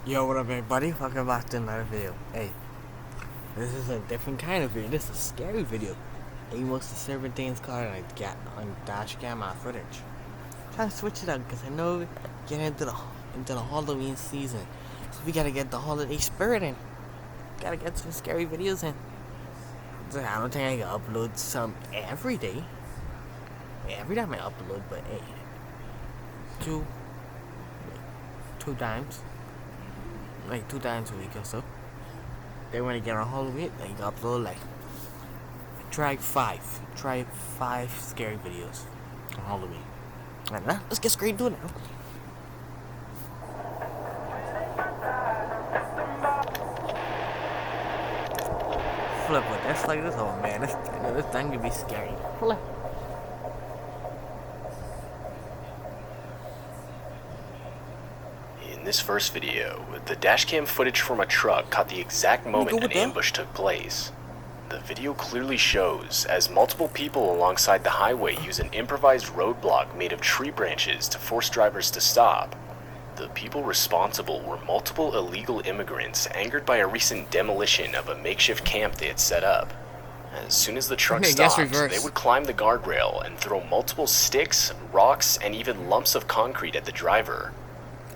Yo, what up, everybody? Welcome back to another video. Hey, this is a different kind of video. This is a scary video. A most disturbing things called on Dashcam footage. Trying to switch it up because I know we get into the Halloween season, so we gotta get the holiday spirit in. Gotta get some scary videos in. So I don't think I can upload some every day. Every time I upload, but hey, two times. Like 2 times a week or so. Then when I get on Halloween, I can upload try five scary videos on Halloween. And let's get straight to it now. Flip with this like this. Oh man, this thing can be scary. Flip. In this first video, the dashcam footage from a truck caught the exact moment an ambush took place. The video clearly shows as multiple people alongside the highway use an improvised roadblock made of tree branches to force drivers to stop. The people responsible were multiple illegal immigrants angered by a recent demolition of a makeshift camp they had set up. As soon as the truck stopped, they would climb the guardrail and throw multiple sticks, rocks, and even lumps of concrete at the driver.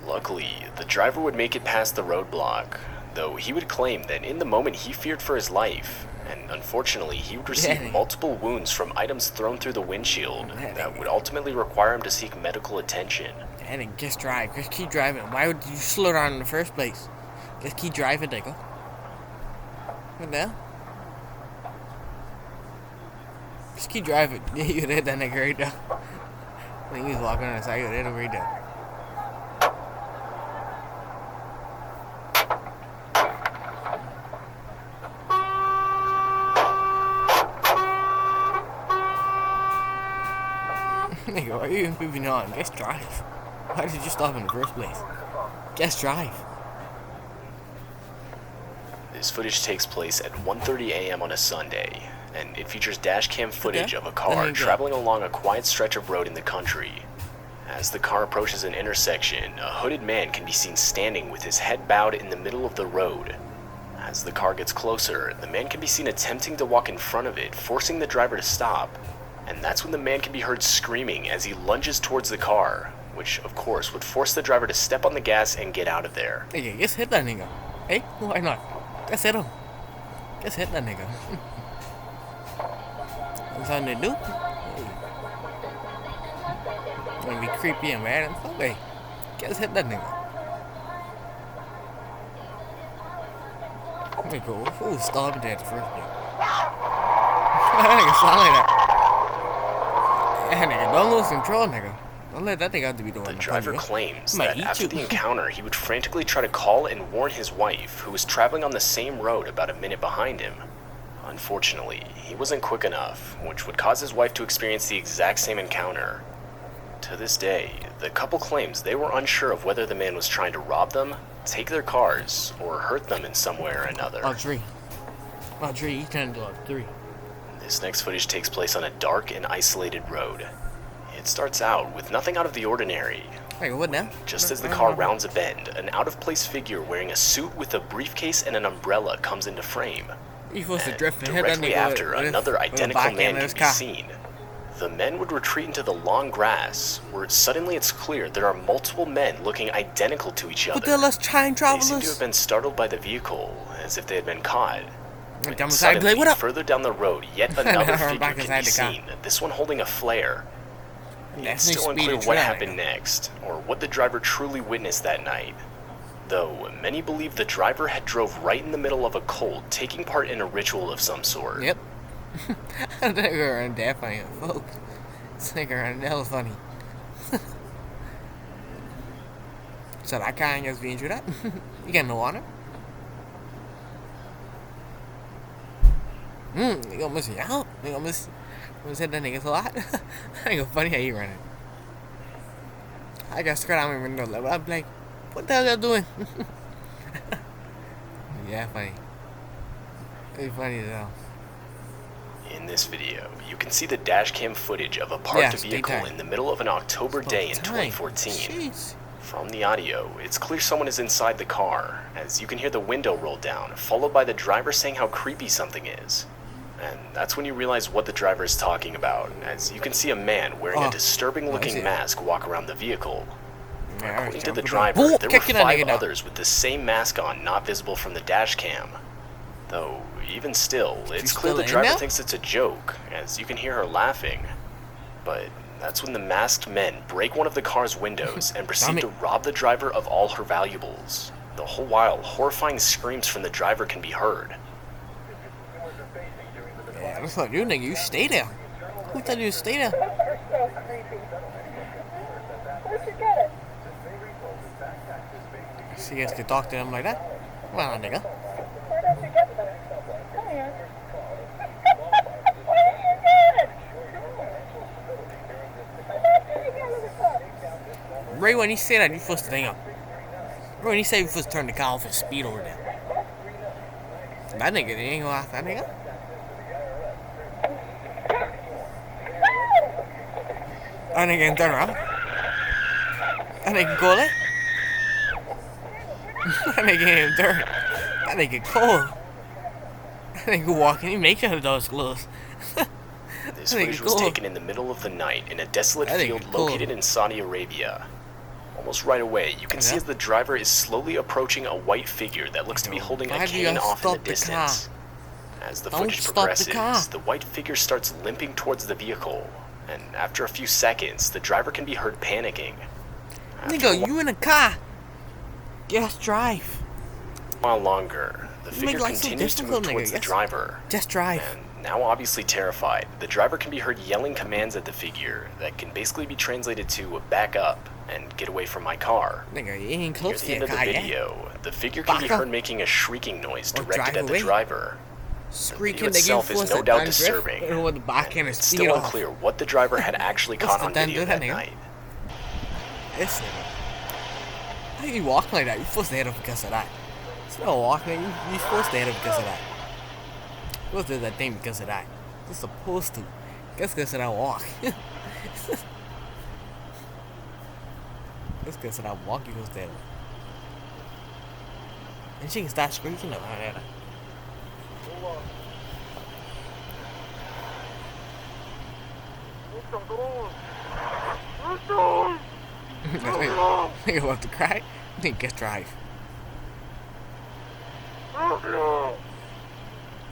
Luckily, the driver would make it past the roadblock, though he would claim that in the moment he feared for his life, and unfortunately he would receive multiple wounds from items thrown through the windshield that would ultimately require him to seek medical attention. And just drive, just keep driving. Why would you slow down in the first place? Just keep driving, nigga. What the hell? Just keep driving. Yeah, you hit that nigga right there. I think he was walking on the side, you hit him right there. Nigga, why are you even moving on? Just drive. Why did you stop in the first place? Just drive. This footage takes place at 1:30 a.m. on a Sunday, and it features dashcam footage of a car traveling along a quiet stretch of road in the country. As the car approaches an intersection, a hooded man can be seen standing with his head bowed in the middle of the road. As the car gets closer, the man can be seen attempting to walk in front of it, forcing the driver to stop. And that's when the man can be heard screaming as he lunges towards the car, which of course would force the driver to step on the gas and get out of there. Nigga, just hit that nigga. Hey, why not? Just hit him. Just hit that nigga. What's something to do? Hey. Wanna be creepy and mad and stuff? Hey, just hit that nigga. Nigga, who was stopping there at the first place? That nigga sound like that. Yeah, nigga, don't lose control, nigga. Don't let that thing out to be doing. The driver claims that after the encounter, he would frantically try to call and warn his wife, who was traveling on the same road about a minute behind him. Unfortunately, he wasn't quick enough, which would cause his wife to experience the exact same encounter. To this day, the couple claims they were unsure of whether the man was trying to rob them, take their cars, or hurt them in some way or another. Three, he turned to three. This next footage takes place on a dark and isolated road. It starts out with nothing out of the ordinary. Hey, what now? Just as the car rounds a bend, an out-of-place figure wearing a suit with a briefcase and an umbrella comes into frame. You're supposed to drift and directly after, another identical man can be seen. The men would retreat into the long grass, where suddenly it's clear there are multiple men looking identical to each other. But let's try and travel. They seem to have been startled by the vehicle, as if they had been caught. Suddenly, further down the road, yet another figure can be seen, this one holding a flare. It's still unclear what happened next, or what the driver truly witnessed that night. Though, many believe the driver had drove right in the middle of a cult, taking part in a ritual of some sort. Yep. I think we're in that funny, folks. This nigga in hell funny. So that kind of just being through that? You got no water? You gonna miss me out? You gonna miss hit that nigga a lot? That nigga funny how you running. I got scared out my window level. I'm like, what the hell y'all doing? Yeah, funny. It's funny as hell. In this video, you can see the dashcam footage of a parked vehicle in the middle of an October day in 2014. Jeez. From the audio, it's clear someone is inside the car, as you can hear the window roll down, followed by the driver saying how creepy something is. And that's when you realize what the driver is talking about, as you can see a man wearing a disturbing-looking mask walk around the vehicle. According to the driver, there were 5 others with the same mask on, not visible from the dash cam. Though, even still, it's clear the driver thinks it's a joke, as you can hear her laughing. But that's when the masked men break one of the car's windows and proceed to rob the driver of all her valuables. The whole while, horrifying screams from the driver can be heard. Yeah, that's not you, nigga. You stay there. Who told you to stay there? See, you can talk to him like that? Come on, nigga. Right when he said that, you supposed to hang up. Right when he said you supposed to turn the car off and speed over there. That nigga, they ain't gonna ask that nigga. That nigga ain't turn around. That nigga call it. That nigga ain't turn. That nigga cold. That nigga walking, he make sure the door's closed. This footage was taken in the middle of the night in a desolate field located in Saudi Arabia. Almost right away, you can see as the driver is slowly approaching a white figure that looks to be holding a cane off in the distance. As the footage progresses, the white figure starts limping towards the vehicle, and after a few seconds, the driver can be heard panicking. Nigga, you in a car. Just drive. While longer, the figure continues to move towards the driver. Just drive. And now obviously terrified, the driver can be heard yelling commands at the figure that can basically be translated to back up and get away from my car. Nigga, you ain't close to your car. Near the end of the video, the figure can be heard making a shrieking noise directed at the driver. The video itself is no doubt disturbing. It's still unclear what the driver had actually caught on video that night. Listen, how you walk like that? You're supposed to hit him because of that. It's not walking. You're supposed to hit him because of that. You're supposed to do that thing because of that. You're supposed to. That's because of that walk. That's because of that walk you supposed to hit him. And she can start screeching about that. Nigga want to cry? Nigga drive.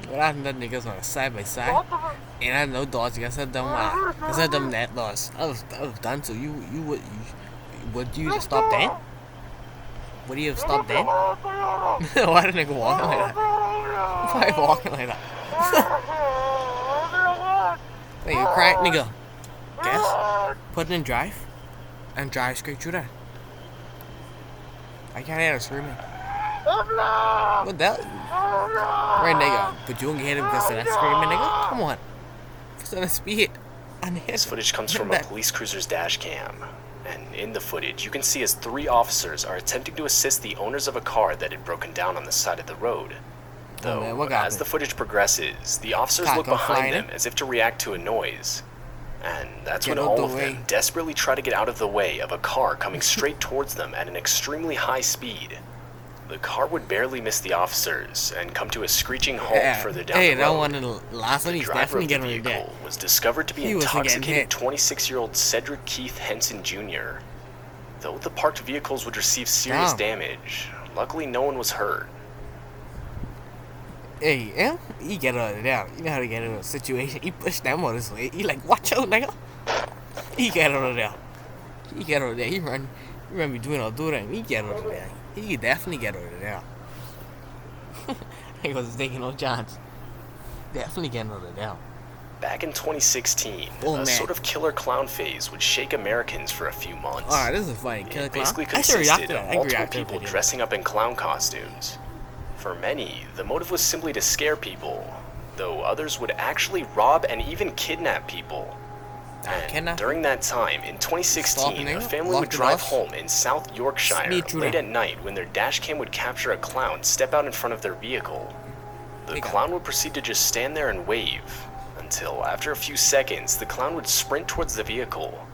What happened to niggas on a side by side? And I know dogs, you said them net loss. I was done, so would you just stop then? Would you have stopped then? Why did nigga walking like that? Why walking like that? Nigga cry, nigga. Guess? Put it in drive. And drive straight through that. I can't hear her screaming. What the hell? Right, nigga. But you won't get him because of that screaming, nigga? Come on. It's on a speed. This footage comes from a police cruiser's dash cam. And in the footage, you can see as 3 officers are attempting to assist the owners of a car that had broken down on the side of the road. Though, as the footage progresses, the officers look behind them as if to react to a noise. And that's when all of them desperately try to get out of the way of a car coming straight towards them at an extremely high speed. The car would barely miss the officers and come to a screeching halt further down the road. That one, the last one, he's definitely getting the vehicle was discovered to be intoxicated 26-year-old Cedric Keith Henson Jr. Though the parked vehicles would receive serious damage, luckily no one was hurt. Hey, you get out of there. You know how to get out of a situation. You push them out this way. You like, watch out, nigga. He get out of there. He get out of there. He run between all do them. He get out of there. He definitely get out of there. He was taking no chance. Definitely getting out of there. Back in 2016, a sort of killer clown phase would shake Americans for a few months. Alright, this is funny. Killer clown? Basically consisted of multiple people dressing up in clown costumes. For many, the motive was simply to scare people, though others would actually rob and even kidnap people. And during that time, in 2016, a family would drive home in South Yorkshire late at night when their dashcam would capture a clown step out in front of their vehicle. The clown would proceed to just stand there and wave, until after a few seconds, the clown would sprint towards the vehicle.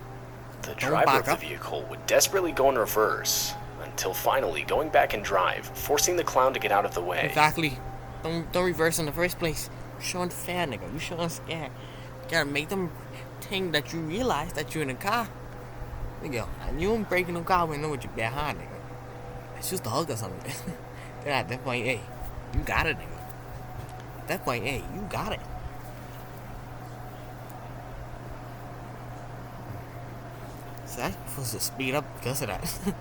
The driver of the vehicle would desperately go in reverse, until finally going back and drive, forcing the clown to get out of the way. Exactly. Don't reverse in the first place. You're showing fair, nigga. You're showing scared. You gotta make them think that you realize that you're in a car. Nigga, and you ain't breaking no car window with your bare hand, nigga. It's just a hug or something. Then at that point, hey, you got it, nigga. At that point, hey, you got it. So that's supposed to speed up because of that.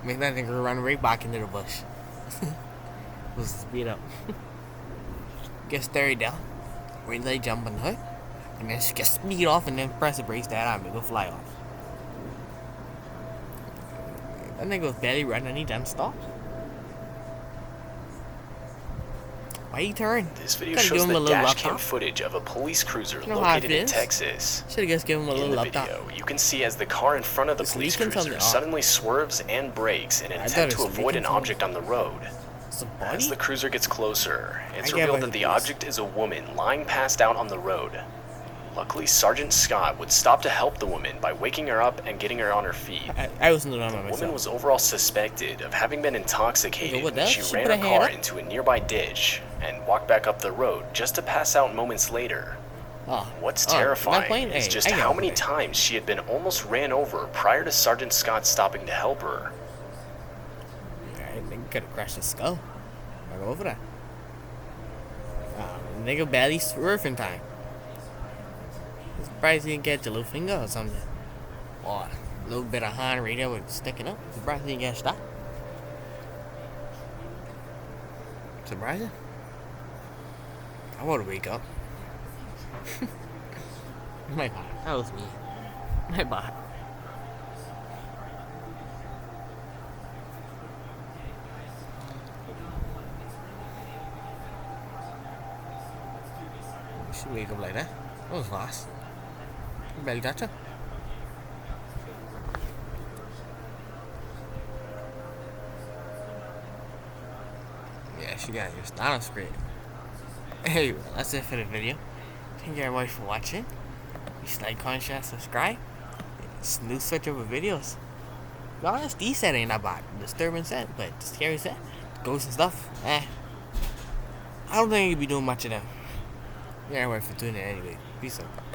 Make that nigga run right back into the bush. Supposed to speed up. Get started down. Wait till they jump on the hood. And then just speed off and then press the brakes that arm and go fly off. That nigga was barely running and he done stopped. Why he turn? This video shows the dashcam footage of a police cruiser located in Texas. Should've just given him a little up top. In the video, you can see as the car in front of the police cruiser suddenly swerves and brakes in an attempt to avoid an object on the road. As the cruiser gets closer, it's revealed that the object is a woman lying passed out on the road. Luckily, Sergeant Scott would stop to help the woman by waking her up and getting her on her feet. I wasn't doing that myself. The woman was overall suspected of having been intoxicated when she ran her car into a nearby ditch and walked back up the road just to pass out moments later. What's terrifying is just how many times she had been almost ran over prior to Sergeant Scott stopping to help her. I think could have crashed his skull. Right over that. Nigga barely swerved in time. I'm surprised he didn't catch a little finger or something. Or a little bit of hand radio was sticking up. Surprised he didn't get stopped. Surprising. I want to wake up. My bad. That was me. My bad. You should wake up like that. That was fast. You barely touch her. Yeah, she got your style straight. Hey, that's it for the video. Thank you everybody for watching. Please like, comment, share, subscribe. It's new switch over videos. Be honest, these set ain't that bad. Disturbing set, but the scary set, ghosts and stuff. I don't think you'll be doing much of them. Yeah, everybody for tuning in anyway. Peace out.